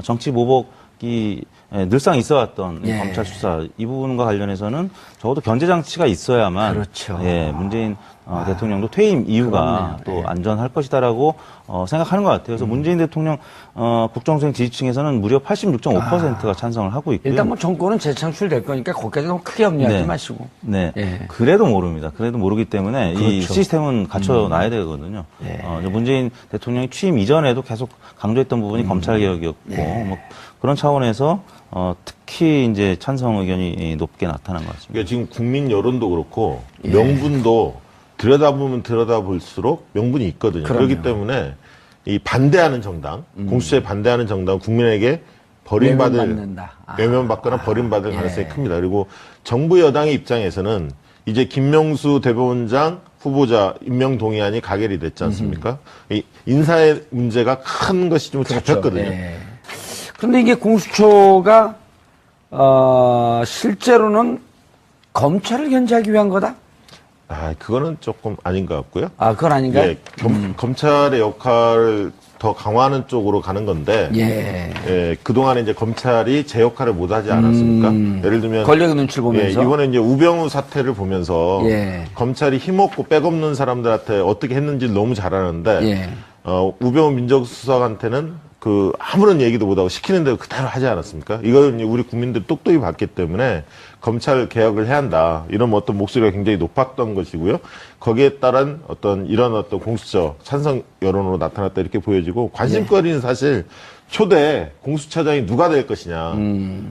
정치 보복이 늘상 있어왔던 예. 검찰 수사 이 부분과 관련해서는 적어도 견제 장치가 있어야만 그렇죠. 문재인 대통령도 퇴임 이후가 그럼요. 또 예. 안전할 것이다라고 생각하는 것 같아요. 그래서 문재인 대통령 국정수행 지지층에서는 무려 86.5%가 찬성을 하고 있고요. 일단 뭐 정권은 재창출될 거니까 거기까지 너무 크게 염려하지 네. 마시고. 네. 예. 그래도 모릅니다. 그래도 모르기 때문에 이 그렇죠. 시스템은 갖춰놔야 되거든요. 예. 문재인 대통령이 취임 이전에도 계속 강조했던 부분이 검찰 개혁이었고 뭐 그런 차원에서 특히 이제 찬성 의견이 높게 나타난 것 같습니다. 그러니까 지금 국민 여론도 그렇고 명분도 들여다보면 들여다볼수록 명분이 있거든요. 그럼요. 그렇기 때문에 이 반대하는 정당, 공수처에 반대하는 정당, 국민에게 외면받거나 버림받을 가능성이 큽니다. 그리고 정부 여당의 입장에서는 이제 김명수 대법원장 후보자 임명 동의안이 가결이 됐지 않습니까? 이 인사의 문제가 큰 것이 좀 잡혔거든요. 예. 그런데 이게 공수처가 실제로는 검찰을 견제하기 위한 거다? 그거는 조금 아닌 것 같고요. 그건 아닌가요? 예, 검찰의 역할을 더 강화하는 쪽으로 가는 건데, 그동안에 이제 검찰이 제 역할을 못 하지 않았습니까? 예를 들면. 권력의 눈치를 보면서. 이번에 이제 우병우 사태를 보면서. 검찰이 힘없고 백없는 사람들한테 어떻게 했는지를 너무 잘 아는데, 우병우 민정수석한테는 아무런 얘기도 못하고 시키는 대로 그대로 하지 않았습니까? 이걸 우리 국민들 똑똑히 봤기 때문에 검찰 개혁을 해야 한다. 이런 어떤 목소리가 굉장히 높았던 것이고요. 거기에 따른 이런 공수처 찬성 여론으로 나타났다 이렇게 보여지고 관심거리는 사실 초대 공수처장이 누가 될 것이냐.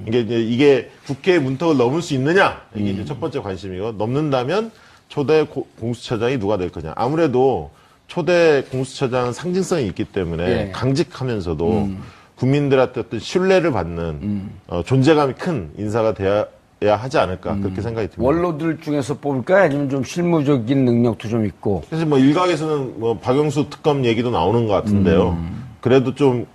이게 국회의 문턱을 넘을 수 있느냐. 이게 이제 첫 번째 관심이고 넘는다면 초대 공수처장이 누가 될 거냐. 아무래도 초대 공수처장은 상징성이 있기 때문에 강직하면서도 국민들한테 어떤 신뢰를 받는 존재감이 큰 인사가 돼야 하지 않을까 그렇게 생각이 듭니다. 원로들 중에서 뽑을까요? 아니면 좀 실무적인 능력도 좀 있고? 사실 일각에서는 박영수 특검 얘기도 나오는 것 같은데요. 그래도 좀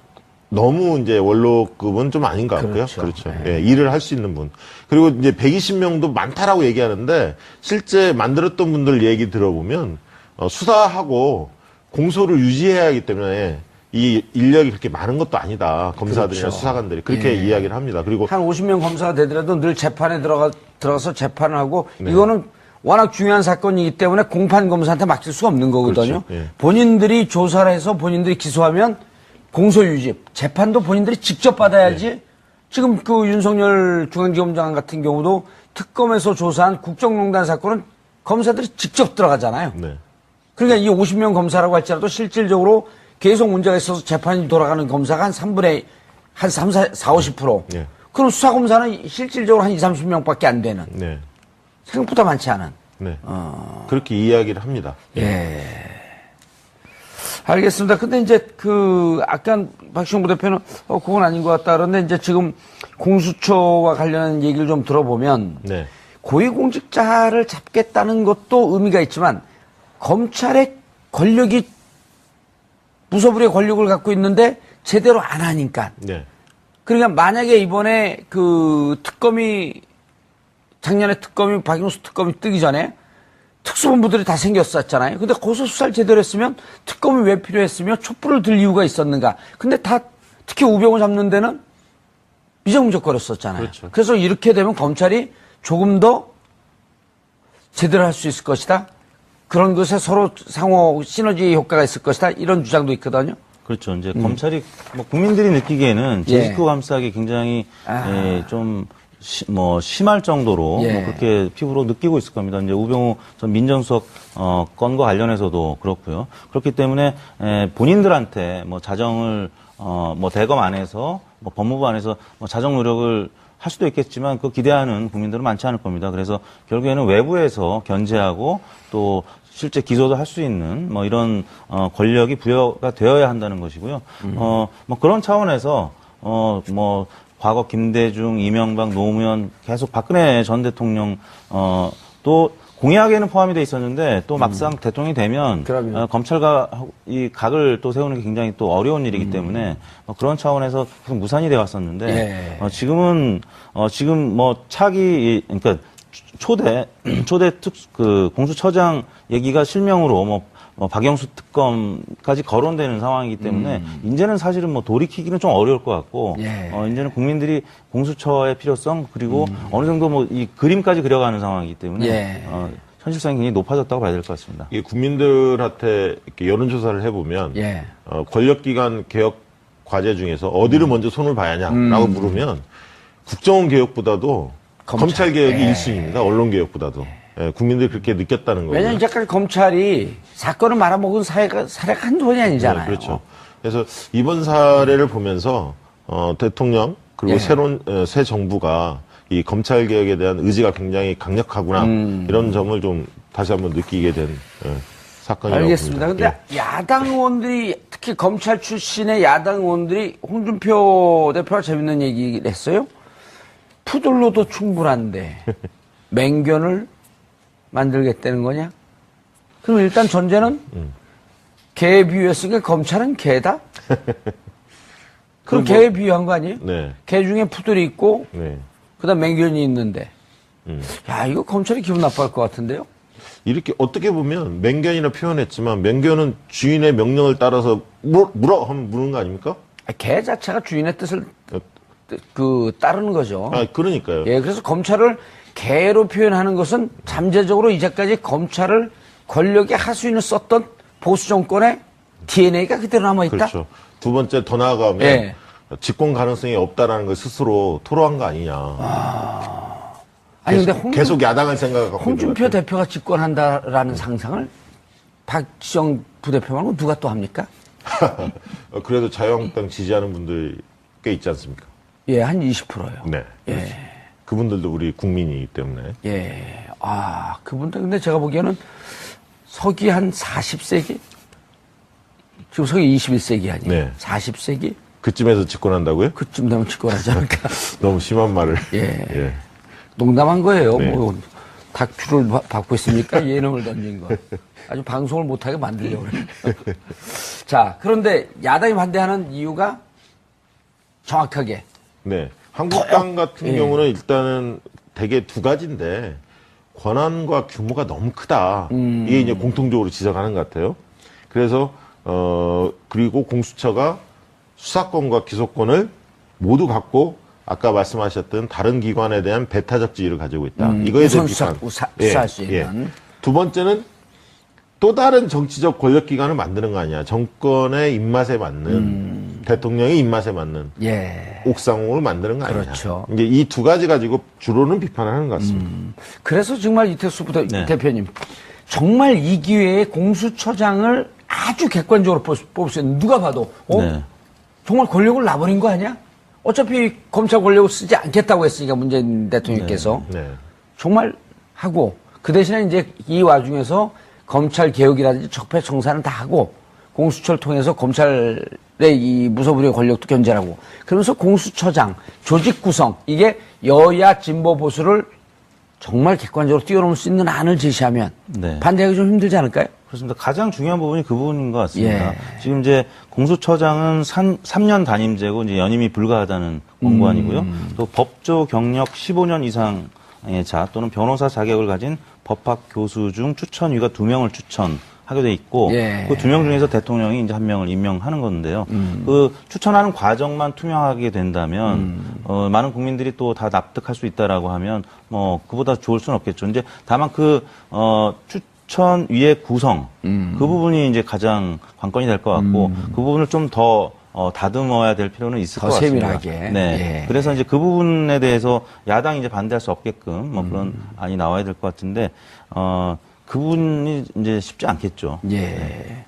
너무 이제 원로급은 좀 아닌 것 같고요. 그렇죠. 일을 할 수 있는 분. 그리고 이제 120명도 많다라고 얘기하는데 실제 만들었던 분들 얘기 들어보면 수사하고 공소를 유지해야 하기 때문에 이 인력이 그렇게 많은 것도 아니다. 검사들이나 수사관들이 그렇게 이야기를 합니다. 그리고 한 50명 검사가 되더라도 늘 재판에 들어가서 재판을 하고 이거는 워낙 중요한 사건이기 때문에 공판 검사한테 맡길 수가 없는 거거든요. 그렇죠. 본인들이 조사를 해서 본인들이 기소하면 공소 유지, 재판도 본인들이 직접 받아야지. 지금 윤석열 중앙지검장 같은 경우도 특검에서 조사한 국정농단 사건은 검사들이 직접 들어가잖아요. 그러니까 이 50명 검사라고 할지라도 실질적으로 계속 문제가 있어서 재판이 돌아가는 검사가 한 3분의, 한 50%. 그럼 수사검사는 실질적으로 한 20, 30명밖에 안 되는. 생각보다 많지 않은. 그렇게 이야기를 합니다. 알겠습니다. 근데 이제 아까 박시영 부대표는 그건 아닌 것 같다 그러는데 이제 지금 공수처와 관련한 얘기를 좀 들어보면 고위공직자를 잡겠다는 것도 의미가 있지만 검찰의 권력이 무소불위의 권력을 갖고 있는데 제대로 안 하니까. 그러니까 만약에 이번에 작년에 박영수 특검이 뜨기 전에 특수본부들이 다 생겼었잖아요. 근데 거기서 수사를 제대로 했으면 특검이 왜 필요했으며 촛불을 들 이유가 있었는가. 근데 특히 우병우 잡는 데는 미적미적거렸었잖아요. 그래서 이렇게 되면 검찰이 조금 더 제대로 할 수 있을 것이다. 그런 것에 서로 상호 시너지 효과가 있을 것이다. 이런 주장도 있거든요. 그렇죠. 이제 검찰이 국민들이 느끼기에는 제식구 감싸기 굉장히 좀 심할 정도로 그렇게 피부로 느끼고 있을 겁니다. 이제 우병우 전 민정수석 건과 관련해서도 그렇고요. 그렇기 때문에 본인들한테 자정을 대검 안에서 법무부 안에서 자정 노력을 할 수도 있겠지만 기대하는 국민들은 많지 않을 겁니다. 그래서 결국에는 외부에서 견제하고 또 실제 기소도 할 수 있는 이런 권력이 부여가 되어야 한다는 것이고요. 그런 차원에서 과거 김대중, 이명박, 노무현 계속 박근혜 전 대통령 또 공약에는 포함이 돼 있었는데 또 막상 대통령이 되면 검찰과 이 각을 또 세우는 게 굉장히 또 어려운 일이기 때문에 그런 차원에서 계속 무산이 되어 왔었는데 지금 차기 그러니까 초대 공수처장 얘기가 실명으로 박영수 특검까지 거론되는 상황이기 때문에 이제는 사실은 뭐 돌이키기는 좀 어려울 것 같고 예. 이제는 국민들이 공수처의 필요성 그리고 어느 정도 뭐 이 그림까지 그려가는 상황이기 때문에 예. 현실성이 굉장히 높아졌다고 봐야 될 것 같습니다. 이 국민들한테 이렇게 여론조사를 해보면 예. 권력기관 개혁 과제 중에서 어디를 먼저 손을 봐야 하냐라고 물으면 국정원 개혁보다도 검찰 개혁이 예. 1순위입니다. 언론 개혁보다도. 예, 국민들이 그렇게 느꼈다는 거예요. 왜냐면 이제까지 검찰이 사건을 말아먹은 사례가 한두 번이 아니잖아요. 네, 그렇죠. 그래서 이번 사례를 보면서 대통령 그리고 예. 새로운 새 정부가 이 검찰 개혁에 대한 의지가 굉장히 강력하구나 이런 점을 좀 다시 한번 느끼게 된 사건이라고 알겠습니다. 봅니다. 근데 야당 의원들이 특히 검찰 출신의 야당 의원들이 홍준표 대표가 재밌는 얘기를 했어요. 푸들로도 충분한데 맹견을 만들겠다는 거냐? 그럼 일단 전제는 개에 비유했으니까 검찰은 개다? 그럼 개에 비유한 거 아니에요? 네. 개 중에 푸들이 있고 네. 그다음 맹견이 있는데 야 이거 검찰이 기분 나빠할 것 같은데요? 이렇게 어떻게 보면 맹견이라 표현했지만 맹견은 주인의 명령을 따라서 물어 하면 무는 거 아닙니까? 개 자체가 주인의 뜻을 따르는 거죠. 아 그러니까요. 예, 그래서 검찰을 개로 표현하는 것은 잠재적으로 이제까지 검찰을 권력의 하수인을 썼던 보수 정권의 DNA가 그대로 남아있다? 그렇죠. 두 번째 더 나아가면 예. 집권 가능성이 없다라는 걸 스스로 토로한 거 아니냐. 아니, 계속, 근데 계속 야당을 생각하고 홍준표 대표가 집권한다라는 상상을 박지원 부대표 말고 누가 또 합니까? 그래도 자유한국당 지지하는 분들 꽤 있지 않습니까? 예, 한 20%요. 네. 예. 그분들도 우리 국민이기 때문에. 예. 아, 그분들, 근데 제가 보기에는 서기 한 40세기? 지금 서기 21세기 아니에요? 네. 40세기? 그쯤에서 집권한다고요? 그쯤 되면 집권하지 않을까? 너무 심한 말을. 예. 농담한 거예요. 네. 뭐, 다큐를 받고 있습니까? 예능을 던진 거. 아주 방송을 못하게 만들려고 그래요. 자, 그런데 야당이 반대하는 이유가 정확하게. 네. 한국당 같은 예. 경우는 일단은 대개 두 가지인데 권한과 규모가 너무 크다. 이게 이제 공통적으로 지적하는 것 같아요. 그래서 그리고 공수처가 수사권과 기소권을 모두 갖고 아까 말씀하셨던 다른 기관에 대한 배타적 지위를 가지고 있다. 이거에 대한 비판. 수사할 수 있는. 두 번째는 또 다른 정치적 권력기관을 만드는 거 아니야. 정권의 입맛에 맞는 대통령의 입맛에 맞는 예. 옥상홍을 만드는 거 아니냐. 그렇죠. 이제 이 두 가지 가지고 주로는 비판을 하는 것 같습니다. 그래서 정말 이태수 네. 대표님, 정말 이 기회에 공수처장을 아주 객관적으로 뽑을 수 있는 누가 봐도 네. 정말 권력을 놔버린 거 아니야? 어차피 검찰 권력을 쓰지 않겠다고 했으니까 문재인 대통령께서 네. 정말 하고 그 대신에 이제 이 와중에서 검찰 개혁이라든지 적폐청산을 다 하고 공수처를 통해서 검찰의 이 무소불위의 권력도 견제하고 그러면서 공수처장 조직 구성 이게 여야 진보 보수를 정말 객관적으로 뛰어넘을 수 있는 안을 제시하면 네. 반대하기 좀 힘들지 않을까요? 그렇습니다. 가장 중요한 부분이 그 부분인 것 같습니다. 예. 지금 이제 공수처장은 3년 단임제고 이제 연임이 불가하다는 권고안이고요. 또 법조 경력 15년 이상의 자 또는 변호사 자격을 가진 법학 교수 중 추천위가 2명을 추천하게 돼 있고 예. 그 2명 중에서 대통령이 이제 1명을 임명하는 건데요. 그 추천하는 과정만 투명하게 된다면 많은 국민들이 또 다 납득할 수 있다라고 하면 뭐 그보다 좋을 수는 없겠죠. 이제 다만 추천위의 구성 그 부분이 이제 가장 관건이 될 것 같고 그 부분을 좀 더 다듬어야 될 필요는 있을 더 것 같습니다. 세밀하게. 네. 예. 그래서 이제 그 부분에 대해서 야당이 이제 반대할 수 없게끔 뭐 그런 안이 나와야 될 것 같은데 그 부분이 이제 쉽지 않겠죠. 예.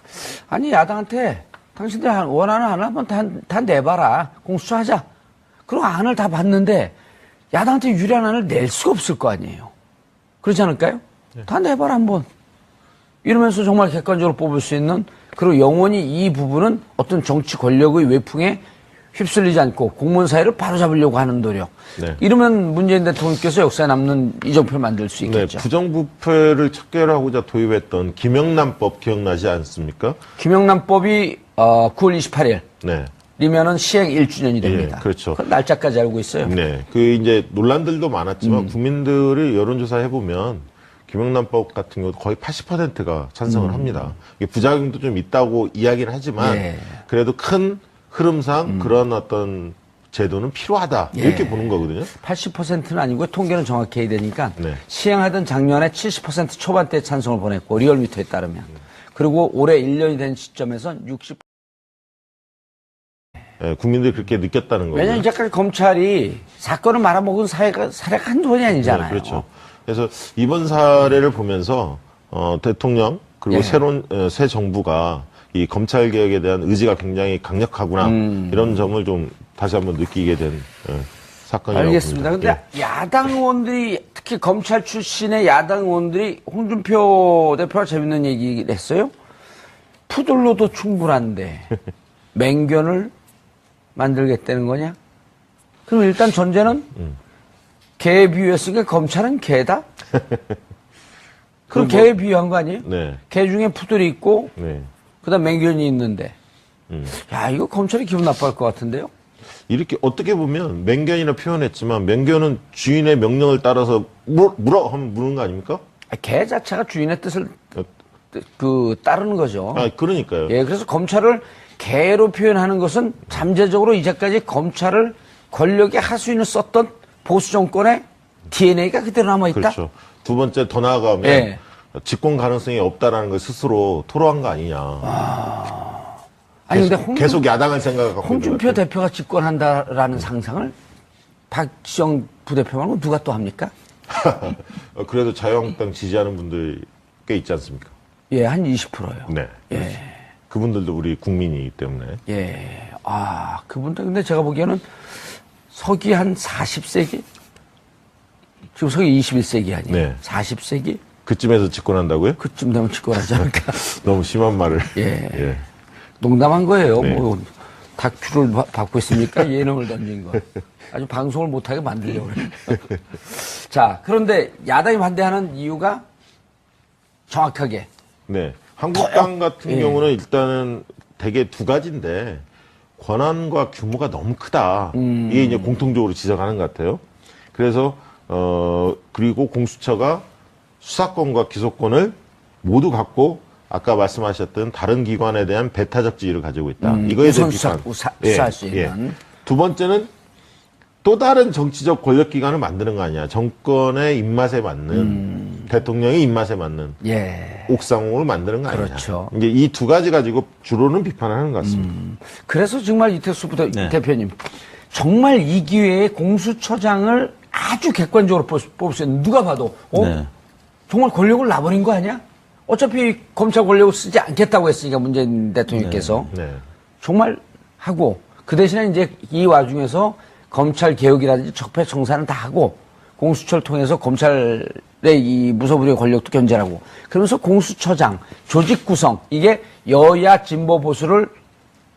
아니 야당한테 당신들 원하는 안을 한번 다 내봐라. 공수처 하자. 그리고 안을 다 봤는데 야당한테 유리한 안을 낼 수가 없을 거 아니에요. 그렇지 않을까요? 다 내봐라 한번. 이러면서 정말 객관적으로 뽑을 수 있는 그리고 영원히 이 부분은 어떤 정치 권력의 외풍에 휩쓸리지 않고 공무원 사회를 바로잡으려고 하는 노력. 네. 이러면 문재인 대통령께서 역사에 남는 이정표를 만들 수 네, 있겠죠. 부정부패를 척결하고자 도입했던 김영란법 기억나지 않습니까? 김영란법이 9월 28일 네. 이면은 시행 1주년이 됩니다. 예, 그렇죠. 그 날짜까지 알고 있어요. 네. 그 이제 논란들도 많았지만 국민들이 여론조사 해보면 김영란법 같은 경우도 거의 80%가 찬성을 합니다. 이게 부작용도 좀 있다고 이야기는 하지만 예. 그래도 큰 흐름상 그런 어떤 제도는 필요하다 이렇게 예. 보는 거거든요. 80%는 아니고 통계는 정확히 해야 되니까 네. 시행하던 작년에 70% 초반대 찬성을 보냈고 리얼미터에 따르면 그리고 올해 1년이 된 시점에선 60%. 예, 국민들이 그렇게 느꼈다는 거예요. 왜냐면 이제까지 검찰이 사건을 말아먹은 사례가 한두 번이 아니잖아요. 네, 그렇죠. 그래서 이번 사례를 보면서 대통령 그리고 예. 새로운 새 정부가 이 검찰 개혁에 대한 의지가 굉장히 강력하구나 이런 점을 좀 다시 한번 느끼게 된 사건이라고 알겠습니다. 봅니다. 근데 야당 의원들이 특히 검찰 출신의 야당 의원들이 홍준표 대표가 재밌는 얘기를 했어요. 푸들로도 충분한데 맹견을 만들겠다는 거냐? 그럼 일단 전제는 개에 비유했으니까 검찰은 개다? 그럼 개에 비유한 거 아니에요? 네. 개 중에 푸들이 있고 네. 그다음 맹견이 있는데 야 이거 검찰이 기분 나빠할 것 같은데요? 이렇게 어떻게 보면 맹견이라 표현했지만 맹견은 주인의 명령을 따라서 물어 하면 무는 거 아닙니까? 개 자체가 주인의 뜻을 따르는 거죠. 아, 그러니까요. 예, 그래서 검찰을 개로 표현하는 것은 잠재적으로 이제까지 검찰을 권력의 하수인을 썼던 보수 정권의 DNA가 그대로 남아있다? 그렇죠. 두 번째 더 나아가면 예. 집권 가능성이 없다라는 걸 스스로 토로한 거 아니냐. 아니, 계속, 근데 계속 야당을 생각하고 홍준표 대표가 집권한다라는 상상을 박지영 부대표 말고 누가 또 합니까? 그래도 자유한국당 지지하는 분들 꽤 있지 않습니까? 예, 한 20%요. 네. 예. 그분들도 우리 국민이기 때문에. 예. 아, 그분들, 근데 제가 보기에는 서기 한 40세기? 지금 서기 21세기 아니에요? 네. 40세기? 그쯤에서 집권한다고요? 그쯤 되면 집권하지 않을까? 너무 심한 말을. 예. 예. 농담한 거예요. 네. 뭐, 다큐를 받고 있습니까? 예능을 던진 거. 아주 방송을 못하게 만들려고 그래요. 자, 그런데 야당이 반대하는 이유가 정확하게. 네. 한국당 같은 예. 경우는 일단은 대개 두 가지인데 권한과 규모가 너무 크다. 이게 이제 공통적으로 지적하는 것 같아요. 그래서 그리고 공수처가 수사권과 기소권을 모두 갖고 아까 말씀하셨던 다른 기관에 대한 배타적 지위를 가지고 있다. 이거에 대한 비판. 수사할 수 있는. 두 번째는 또 다른 정치적 권력기관을 만드는 거 아니야. 정권의 입맛에 맞는 대통령의 입맛에 맞는 예. 옥상홍을 만드는 거 아니냐. 그렇죠. 이제 이 두 가지 가지고 주로는 비판하는 것 같습니다. 그래서 정말 이택수 네. 대표님, 정말 이 기회에 공수처장을 아주 객관적으로 뽑을 수 있는 누가 봐도 네. 정말 권력을 놔버린 거 아니야? 어차피 검찰 권력을 쓰지 않겠다고 했으니까 문재인 대통령께서 네. 정말 하고 그 대신에 이제 이 와중에서 검찰 개혁이라든지 적폐청산은 다 하고 공수처를 통해서 검찰의 이 무소불위의 권력도 견제하고 그러면서 공수처장 조직 구성 이게 여야 진보 보수를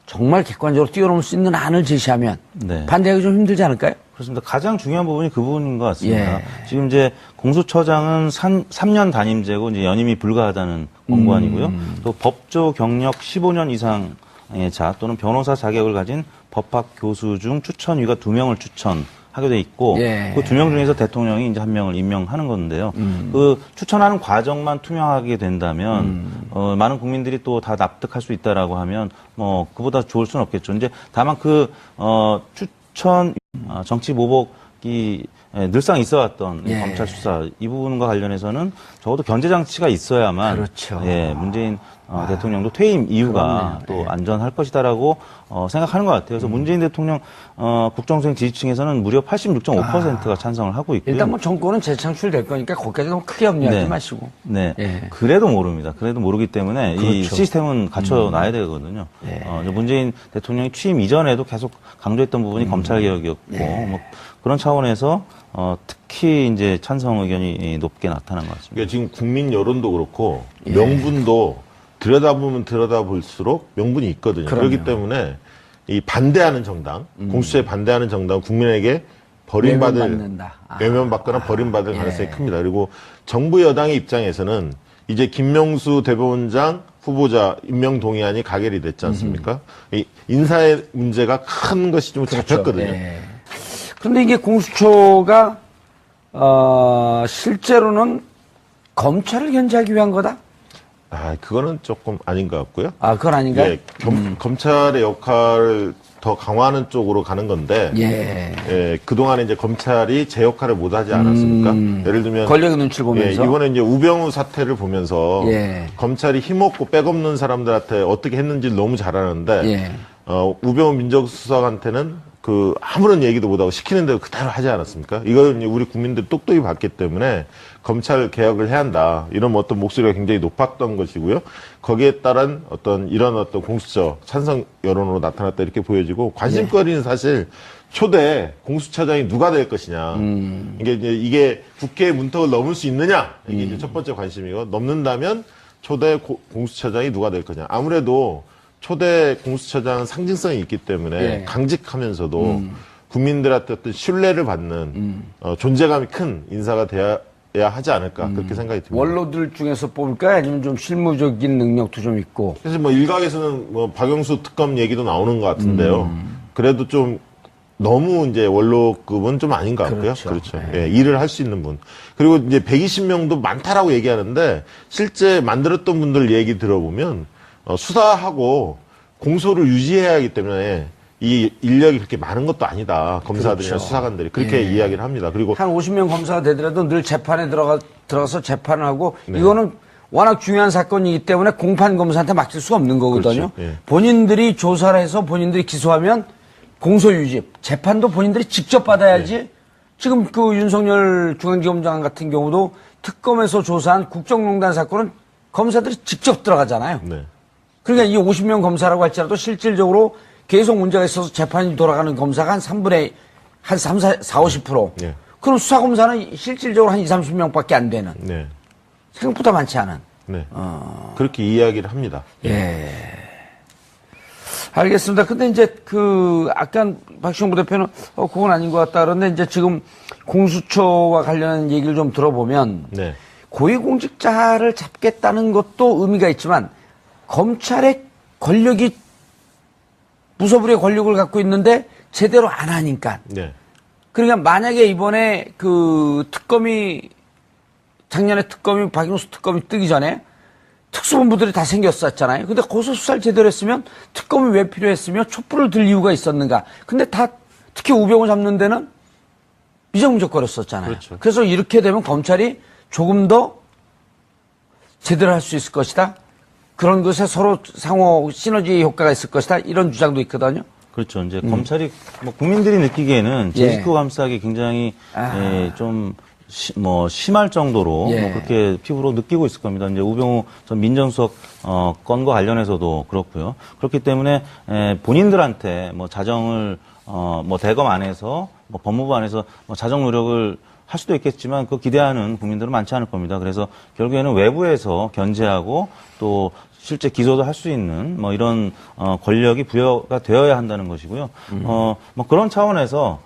정말 객관적으로 뛰어넘을 수 있는 안을 제시하면 네. 반대하기 좀 힘들지 않을까요? 그렇습니다. 가장 중요한 부분이 그 부분인 것 같습니다. 예. 지금 이제 공수처장은 3년 단임제고 이제 연임이 불가하다는 권고안이고요. 또 법조 경력 15년 이상의 자 또는 변호사 자격을 가진 법학 교수 중 추천위가 2명을 추천하게 돼 있고 예. 그 2명 중에서 대통령이 이제 1명을 임명하는 건데요. 그 추천하는 과정만 투명하게 된다면 많은 국민들이 또 다 납득할 수 있다라고 하면 뭐 그보다 좋을 수는 없겠죠. 이제 다만 그 추천 정치 모복이 늘상 있어왔던 이 예. 검찰 수사 이 부분과 관련해서는 적어도 견제 장치가 있어야만 그렇죠. 예, 문재인 대통령도 퇴임 이후가 그렇네요. 또 안전할 것이다라고 생각하는 것 같아요. 그래서 문재인 대통령 국정수행 지지층에서는 무려 86.5%가 찬성을 하고 있고요. 일단 뭐 정권은 재창출될 거니까 거기까지 너무 크게 염려하지 네. 마시고. 네. 예. 그래도 모릅니다. 그래도 모르기 때문에 이 그렇죠. 시스템은 갖춰놔야 되거든요. 예. 문재인 대통령이 취임 이전에도 계속 강조했던 부분이 검찰개혁이었고, 뭐 그런 차원에서 특히 이제 찬성 의견이 높게 나타난 것 같습니다. 그러니까 지금 국민 여론도 그렇고 명분도 들여다보면 들여다볼수록 명분이 있거든요. 그럼요. 그렇기 때문에 이 반대하는 정당, 공수처에 반대하는 정당, 국민에게 버림받을 외면받는다. 외면받거나 버림받을 가능성이 큽니다. 그리고 정부 여당의 입장에서는 이제 김명수 대법원장 후보자 임명 동의안이 가결이 됐지 않습니까? 이 인사의 문제가 큰 것이 좀 잡혔거든요. 예. 그런데 이게 공수처가 실제로는 검찰을 견제하기 위한 거다? 아, 그거는 조금 아닌 것 같고요. 아, 그건 아닌가요? 예, 검찰의 역할을 더 강화하는 쪽으로 가는 건데, 예, 그동안에 이제 검찰이 제 역할을 못 하지 않았습니까? 예를 들면. 권력의 눈치를 보면서. 예, 이번에 이제 우병우 사태를 보면서. 예. 검찰이 힘없고 백없는 사람들한테 어떻게 했는지를 너무 잘 아는데, 예. 우병우 민정수석한테는 아무런 얘기도 못하고 시키는 대로 그대로 하지 않았습니까? 이걸 우리 국민들이 똑똑히 봤기 때문에 검찰 개혁을 해야 한다. 이런 어떤 목소리가 굉장히 높았던 것이고요. 거기에 따른 이런 공수처 찬성 여론으로 나타났다 이렇게 보여지고 관심거리는 사실 초대 공수처장이 누가 될 것이냐. 이게 국회의 문턱을 넘을 수 있느냐. 이게 이제 첫 번째 관심이고 넘는다면 초대 공수처장이 누가 될 거냐. 아무래도 초대 공수처장은 상징성이 있기 때문에 강직하면서도 국민들한테 어떤 신뢰를 받는 존재감이 큰 인사가 돼야 하지 않을까 그렇게 생각이 듭니다. 원로들 중에서 뽑을까요? 아니면 좀 실무적인 능력도 좀 있고? 그래서 일각에서는 박영수 특검 얘기도 나오는 것 같은데요. 그래도 좀 너무 이제 원로급은 좀 아닌 것 같고요. 그렇죠. 예, 일을 할 수 있는 분. 그리고 이제 120명도 많다라고 얘기하는데 실제 만들었던 분들 얘기 들어보면 수사하고 공소를 유지해야 하기 때문에 이 인력이 그렇게 많은 것도 아니다. 검사들이나 수사관들이 그렇게 이야기를 합니다. 그리고 한 50명 검사가 되더라도 늘 재판에 들어가서 재판을 하고 이거는 워낙 중요한 사건이기 때문에 공판 검사한테 맡길 수가 없는 거거든요. 그렇죠. 예. 본인들이 조사를 해서 본인들이 기소하면 공소 유지, 재판도 본인들이 직접 받아야지. 지금 윤석열 중앙지검장 같은 경우도 특검에서 조사한 국정농단 사건은 검사들이 직접 들어가잖아요. 네. 그러니까 이 50명 검사라고 할지라도 실질적으로 계속 문제가 있어서 재판이 돌아가는 검사가 한 3분의 한 3, 4, 50%. 네. 그럼 수사검사는 실질적으로 한 20, 30명밖에 안 되는. 네. 생각보다 많지 않은. 네. 그렇게 이야기를 합니다. 예. 알겠습니다. 근데 이제 아까 박시영 부대표는 그건 아닌 것 같다 그러는데 이제 지금 공수처와 관련한 얘기를 좀 들어보면 네. 고위공직자를 잡겠다는 것도 의미가 있지만 검찰의 권력이 무소불위의 권력을 갖고 있는데 제대로 안 하니까. 네. 그러니까 만약에 이번에 작년에 박영수 특검이 뜨기 전에 특수본부들이 다 생겼었잖아요. 근데 고소 수사를 제대로 했으면 특검이 왜 필요했으며 촛불을 들 이유가 있었는가. 근데 특히 우병우 잡는 데는 미적미적거렸었잖아요. 그렇죠. 그래서 이렇게 되면 검찰이 조금 더 제대로 할 수 있을 것이다. 그런 것에 서로 상호 시너지 효과가 있을 것이다. 이런 주장도 있거든요. 그렇죠. 이제 검찰이 국민들이 느끼기에는 제 식구 감싸기 굉장히 좀 심할 정도로 그렇게 피부로 느끼고 있을 겁니다. 이제 우병우 전 민정수석 건과 관련해서도 그렇고요. 그렇기 때문에 본인들한테 자정을 대검 안에서 법무부 안에서 자정 노력을 할 수도 있겠지만 그 기대하는 국민들은 많지 않을 겁니다. 그래서 결국에는 외부에서 견제하고 또 실제 기소도 할 수 있는 이런 권력이 부여가 되어야 한다는 것이고요. 그런 차원에서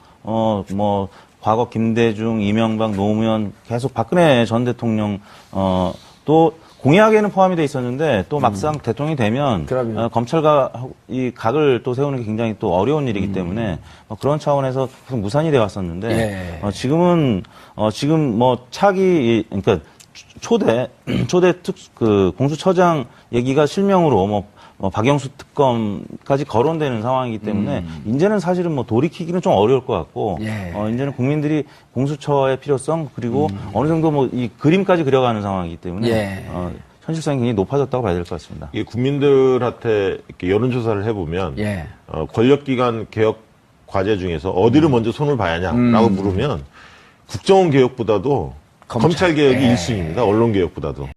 과거 김대중, 이명박, 노무현 계속 박근혜 전 대통령 또 공약에는 포함이 돼 있었는데 또 막상 대통령이 되면 검찰과 이 각을 또 세우는 게 굉장히 또 어려운 일이기 때문에 그런 차원에서 계속 무산이 되어 왔었는데 지금 차기 그러니까 초대 공수처장 얘기가 실명으로 박영수 특검까지 거론되는 상황이기 때문에 이제는 사실은 돌이키기는 좀 어려울 것 같고 이제는 국민들이 공수처의 필요성 그리고 어느 정도 이 그림까지 그려가는 상황이기 때문에 현실성이 굉장히 높아졌다고 봐야 될 것 같습니다. 이게 국민들한테 이렇게 여론조사를 해보면 권력기관 개혁 과제 중에서 어디를 먼저 손을 봐야 하냐라고 물으면 국정원 개혁보다도 검찰 개혁이 1순위입니다. 언론 개혁보다도.